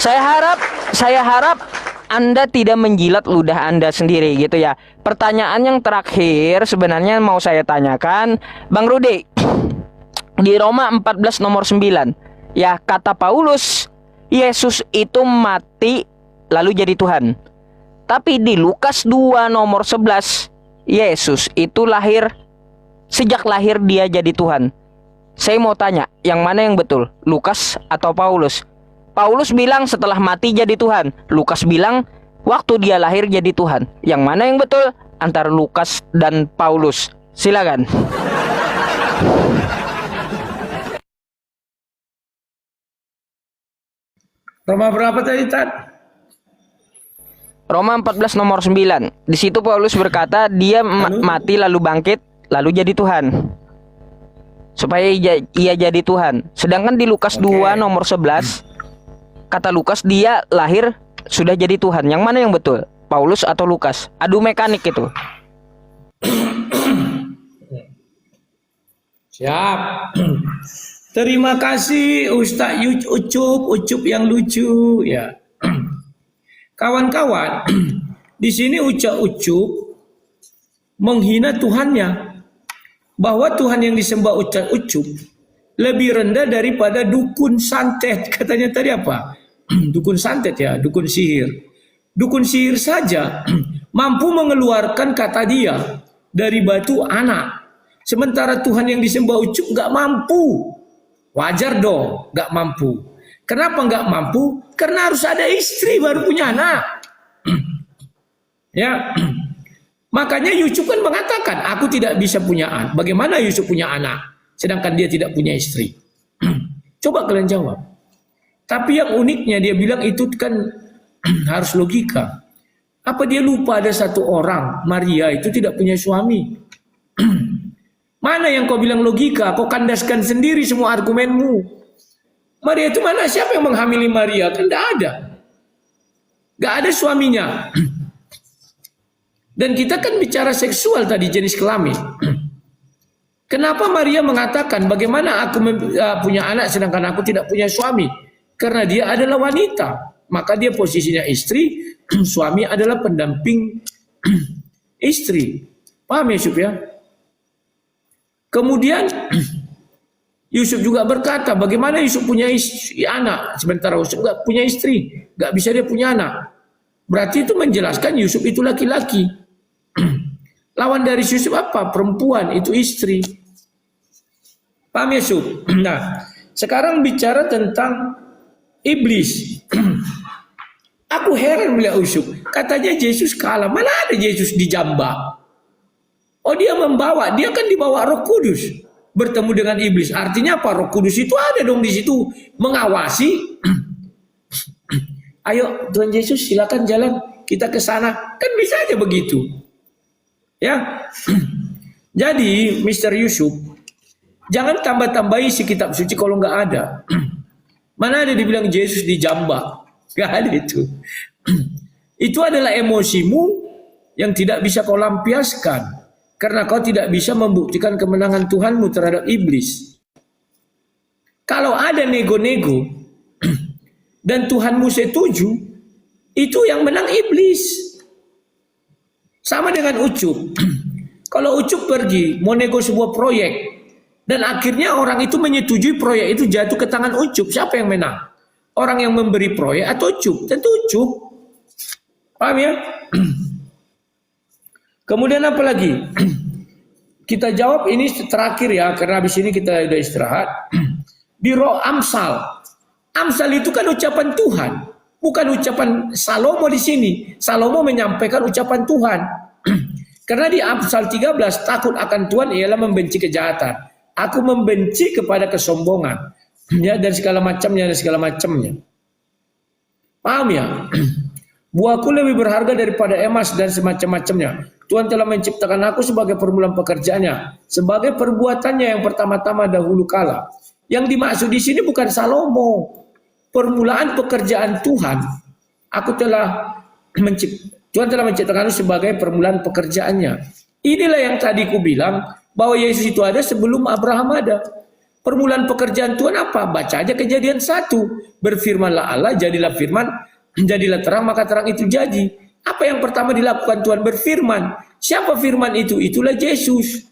Saya harap Anda tidak menjilat ludah Anda sendiri gitu ya. Pertanyaan yang terakhir sebenarnya mau saya tanyakan, Bang Rudy. Di Roma 14 nomor 9, ya, kata Paulus, Yesus itu mati lalu jadi Tuhan. Tapi di Lukas 2 nomor 11, Yesus itu lahir, sejak lahir dia jadi Tuhan. Saya mau tanya, yang mana yang betul? Lukas atau Paulus? Paulus bilang setelah mati jadi Tuhan. Lukas bilang waktu dia lahir jadi Tuhan. Yang mana yang betul antara Lukas dan Paulus? Silakan. Roma berapa tadi, Tat? Roma 14 nomor 9. Di situ Paulus berkata dia mati lalu bangkit lalu jadi Tuhan. Supaya ia jadi Tuhan. Sedangkan di Lukas 2 nomor 11, kata Lukas dia lahir sudah jadi Tuhan. Yang mana yang betul? Paulus atau Lukas? Adu mekanik itu. Siap. Terima kasih Ustaz Ucup yang lucu ya. Kawan-kawan, di sini Ucup menghina Tuhannya. Bahwa Tuhan yang disembah Ucup lebih rendah daripada dukun santet. Katanya tadi apa? Dukun santet ya, dukun sihir. Dukun sihir saja mampu mengeluarkan kata dia dari batu anak. Sementara Tuhan yang disembah Ucup nggak mampu. Wajar dong, nggak mampu. Kenapa nggak mampu? Karena harus ada istri baru punya anak. Ya. Makanya Yusuf kan mengatakan, aku tidak bisa punya anak. Bagaimana Yusuf punya anak, sedangkan dia tidak punya istri? Coba kalian jawab. Tapi yang uniknya dia bilang itu kan harus logika. Apa dia lupa ada satu orang, Maria itu tidak punya suami? Mana yang kau bilang logika? Kau kandaskan sendiri semua argumenmu. Maria itu mana? Siapa yang menghamili Maria? Kan tidak ada. Gak ada suaminya. Dan kita kan bicara seksual tadi, jenis kelamin. Kenapa Maria mengatakan bagaimana aku punya anak sedangkan aku tidak punya suami? Karena dia adalah wanita. Maka dia posisinya istri, suami adalah pendamping istri. Paham ya Yusuf ya? Kemudian Yusuf juga berkata bagaimana Yusuf punya anak sementara Yusuf gak punya istri, gak bisa dia punya anak. Berarti itu menjelaskan Yusuf itu laki-laki. Lawan dari Yusuf apa? Perempuan, itu istri. Paham Yusuf? Nah, sekarang bicara tentang iblis. Aku heran melihat Yusuf. Katanya Yesus kalah. Mana ada Yesus dijambak? Oh dia membawa, dia kan dibawa Roh Kudus bertemu dengan iblis. Artinya apa? Roh Kudus itu ada dong di situ mengawasi. Ayo Tuhan Yesus silakan jalan kita ke sana. Kan bisa aja begitu. Ya. Jadi Mr. Yusuf, jangan tambah-tambahi si kitab suci kalau nggak ada. Mana ada dibilang Yesus dijambak? Nggak ada itu. Itu adalah emosimu yang tidak bisa kau lampiaskan. Karena kau tidak bisa membuktikan kemenangan Tuhanmu terhadap iblis. Kalau ada nego-nego dan Tuhanmu setuju, itu yang menang iblis. Sama dengan Ucup. Kalau Ucup pergi mau nego sebuah proyek dan akhirnya orang itu menyetujui proyek itu jatuh ke tangan Ucup, siapa yang menang? Orang yang memberi proyek atau Ucup? Tentu Ucup. Paham ya? Kemudian apa lagi? Kita jawab ini terakhir ya, karena habis ini kita udah istirahat. Di Roh Amsal. Amsal itu kan ucapan Tuhan, bukan ucapan Salomo di sini. Salomo menyampaikan ucapan Tuhan. Karena di Amsal 13 takut akan Tuhan ialah membenci kejahatan. Aku membenci kepada kesombongan. Ya, dan segala macamnya. Paham ya? Buahku lebih berharga daripada emas dan semacam-macamnya. Tuhan telah menciptakan aku sebagai permulaan pekerjaannya, sebagai perbuatannya yang pertama-tama dahulu kala. Yang dimaksud di sini bukan Salomo. Permulaan pekerjaan Tuhan. Tuhan telah menciptakan aku sebagai permulaan pekerjaannya. Inilah yang tadi ku bilang bahwa Yesus itu ada sebelum Abraham ada. Permulaan pekerjaan Tuhan apa? Baca aja Kejadian 1. Berfirmanlah Allah, jadilah firman, jadilah terang, maka terang itu jadi. Apa yang pertama dilakukan Tuhan? Berfirman. Siapa firman itu? Itulah Yesus.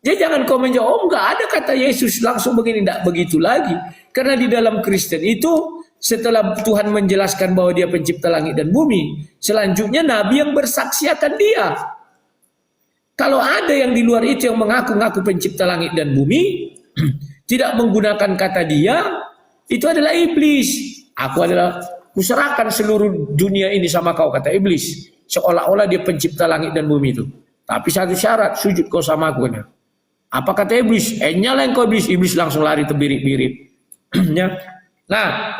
Jadi jangan komen jawab, oh enggak ada kata Yesus langsung begini, enggak begitu lagi. Karena di dalam Kristen itu setelah Tuhan menjelaskan bahwa dia pencipta langit dan bumi, selanjutnya Nabi yang bersaksi akan dia. Kalau ada yang di luar itu yang mengaku-ngaku pencipta langit dan bumi, tidak menggunakan kata dia, itu adalah iblis. Kuserahkan seluruh dunia ini sama kau, kata iblis. Seolah-olah dia pencipta langit dan bumi itu. Tapi satu syarat, sujud kau sama aku. Apa kata iblis? Nyalain kau iblis. Iblis langsung lari terbirit-birit. Ya. Nah,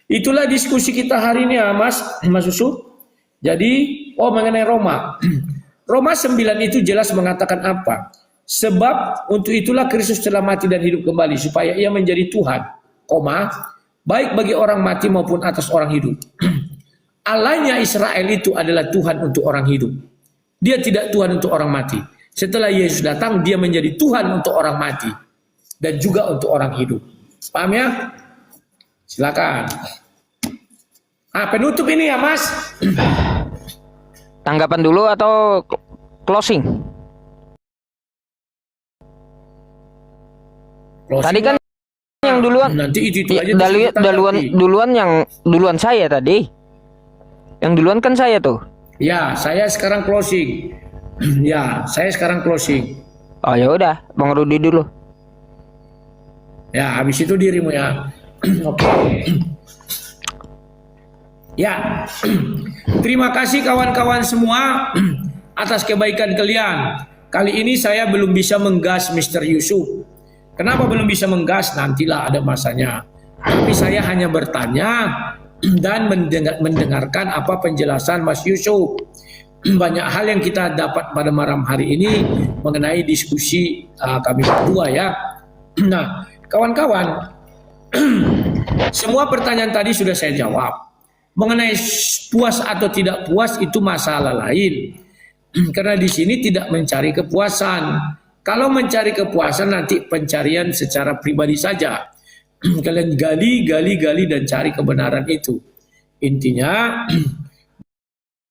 itulah diskusi kita hari ini ya Mas Susu. Jadi, mengenai Roma. Roma 9 itu jelas mengatakan apa? Sebab untuk itulah Kristus telah mati dan hidup kembali supaya ia menjadi Tuhan, baik bagi orang mati maupun atas orang hidup. Allahnya Israel itu adalah Tuhan untuk orang hidup. Dia tidak Tuhan untuk orang mati. Setelah Yesus datang, dia menjadi Tuhan untuk orang mati dan juga untuk orang hidup. Paham ya? Silakan. Penutup ini ya Mas. Tanggapan dulu atau closing? Tadi kan yang duluan. Nanti itu aja. Duluan saya tadi. Yang duluan kan saya tuh. Ya, saya sekarang closing. Oh ya udah, Bang Rudi dulu. Ya, habis itu dirimu ya. Oke. Ya. Terima kasih kawan-kawan semua atas kebaikan kalian. Kali ini saya belum bisa menggas Mr. Yusuf. Kenapa belum bisa menggas? Nantilah ada masanya. Tapi saya hanya bertanya dan mendengarkan apa penjelasan Mas Yusuf. Banyak hal yang kita dapat pada malam hari ini mengenai diskusi kami berdua ya. Nah, kawan-kawan, semua pertanyaan tadi sudah saya jawab. Mengenai puas atau tidak puas itu masalah lain. Karena di sini tidak mencari kepuasan. Kalau mencari kepuasan nanti pencarian secara pribadi saja. Kalian gali dan cari kebenaran itu. Intinya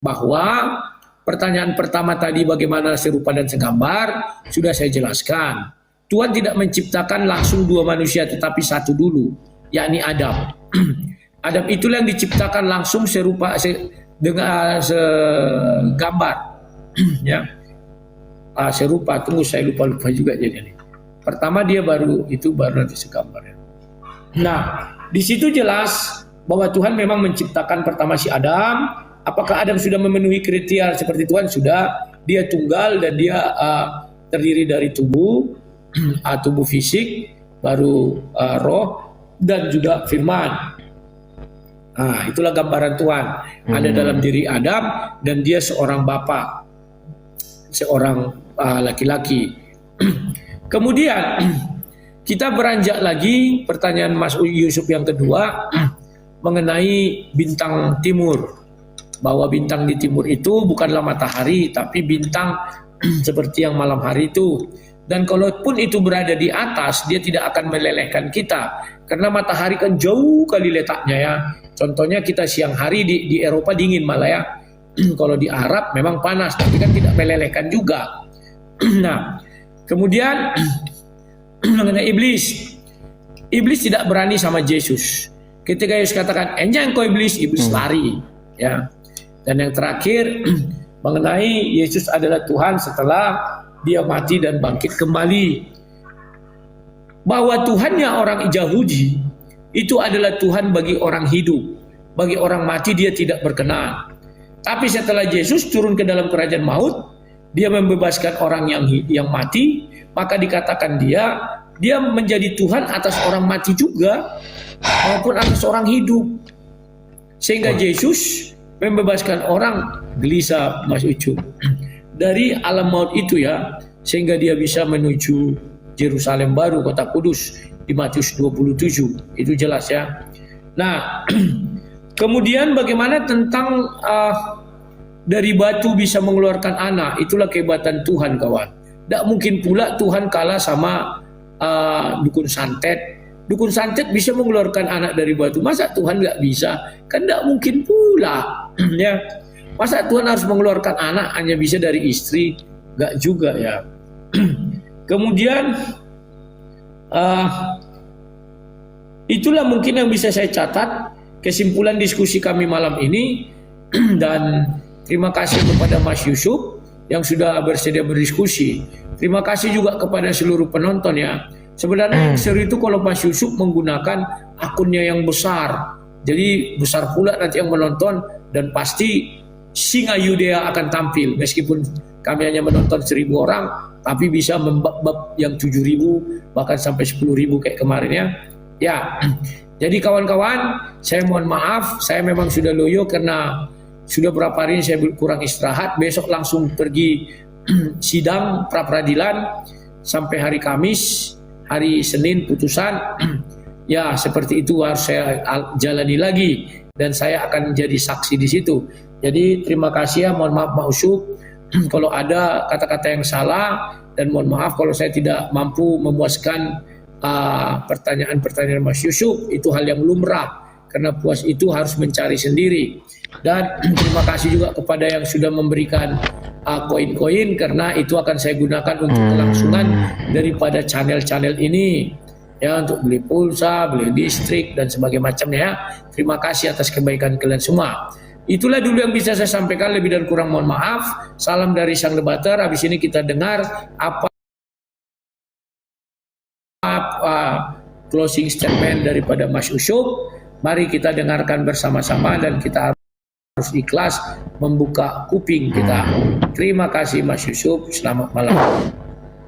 bahwa pertanyaan pertama tadi bagaimana serupa dan segambar sudah saya jelaskan. Tuhan tidak menciptakan langsung dua manusia tetapi satu dulu, yakni Adam. Adam itulah yang diciptakan langsung serupa dengan segambar. Ya. Serupa, tunggu saya lupa juga jadi. Pertama dia baru nanti segambar. Ya. Nah, di situ jelas bahwa Tuhan memang menciptakan pertama si Adam. Apakah Adam sudah memenuhi kriteria seperti Tuhan? Sudah. Dia tunggal dan dia terdiri dari tubuh fisik, baru roh dan juga firman. Itulah gambaran Tuhan. Ada dalam diri Adam dan dia seorang bapa, seorang laki-laki. Kemudian kita beranjak lagi pertanyaan Mas Yusuf yang kedua mengenai bintang timur. Bahwa bintang di timur itu bukanlah matahari tapi bintang seperti yang malam hari itu. Dan kalaupun itu berada di atas, dia tidak akan melelehkan kita. Karena matahari kan jauh kali letaknya ya. Contohnya kita siang hari di Eropa dingin malah ya. Kalau di Arab memang panas, tapi kan tidak melelehkan juga. Nah, kemudian mengenai iblis. Iblis tidak berani sama Yesus. Ketika Yesus katakan, "Enjang kau iblis," iblis lari. Ya. Dan yang terakhir mengenai Yesus adalah Tuhan setelah dia mati dan bangkit kembali. Bahwa Tuhannya orang Yahudi itu adalah Tuhan bagi orang hidup. Bagi orang mati dia tidak berkenan. Tapi setelah Yesus turun ke dalam kerajaan maut, dia membebaskan orang yang mati, maka dikatakan dia menjadi Tuhan atas orang mati juga maupun atas orang hidup. Sehingga Yesus membebaskan orang, gelisah Mas Ucu, dari alam maut itu ya, sehingga dia bisa menuju Yerusalem baru, kota kudus di Matius 27. Itu jelas ya. Nah, kemudian bagaimana tentang dari batu bisa mengeluarkan anak? Itulah kehebatan Tuhan kawan. Tidak mungkin pula Tuhan kalah sama dukun santet. Dukun santet bisa mengeluarkan anak dari batu. Masa Tuhan nggak bisa? Kan nggak mungkin pula. Ya, masa Tuhan harus mengeluarkan anak hanya bisa dari istri? Nggak juga ya. Kemudian itulah mungkin yang bisa saya catat kesimpulan diskusi kami malam ini. Dan terima kasih kepada Mas Yusuf yang sudah bersedia berdiskusi. Terima kasih juga kepada seluruh penonton ya. Sebenarnya yang seru itu kalau Mas Yusuf menggunakan akunnya yang besar. Jadi besar pula nanti yang menonton, dan pasti Singa Yudea akan tampil. Meskipun kami hanya menonton 1.000 orang, tapi bisa membab yang 7.000 bahkan sampai 10.000 kayak kemarin ya. Ya, jadi kawan-kawan, saya mohon maaf, saya memang sudah loyo karena sudah berapa hari ini saya kurang istirahat. Besok langsung pergi sidang pra peradilan sampai hari Kamis, hari Senin putusan. Ya, seperti itu harus saya jalani lagi, dan saya akan jadi saksi di situ. Jadi terima kasih ya, mohon maaf Pak Yusuf kalau ada kata-kata yang salah, dan mohon maaf kalau saya tidak mampu memuaskan pertanyaan-pertanyaan Mas Yusuf. Itu hal yang lumrah, karena puas itu harus mencari sendiri. Dan terima kasih juga kepada yang sudah memberikan koin-koin, karena itu akan saya gunakan untuk kelangsungan daripada channel-channel ini ya, untuk beli pulsa, beli listrik dan sebagainya macamnya. Terima kasih atas kebaikan kalian semua. Itulah dulu yang bisa saya sampaikan, lebih dan kurang mohon maaf. Salam dari sang debater. Habis ini kita dengar apa closing statement daripada Mas Yusuf. Mari kita dengarkan bersama-sama, dan kita harus ikhlas membuka kuping kita. Terima kasih Mas Yusuf, selamat malam.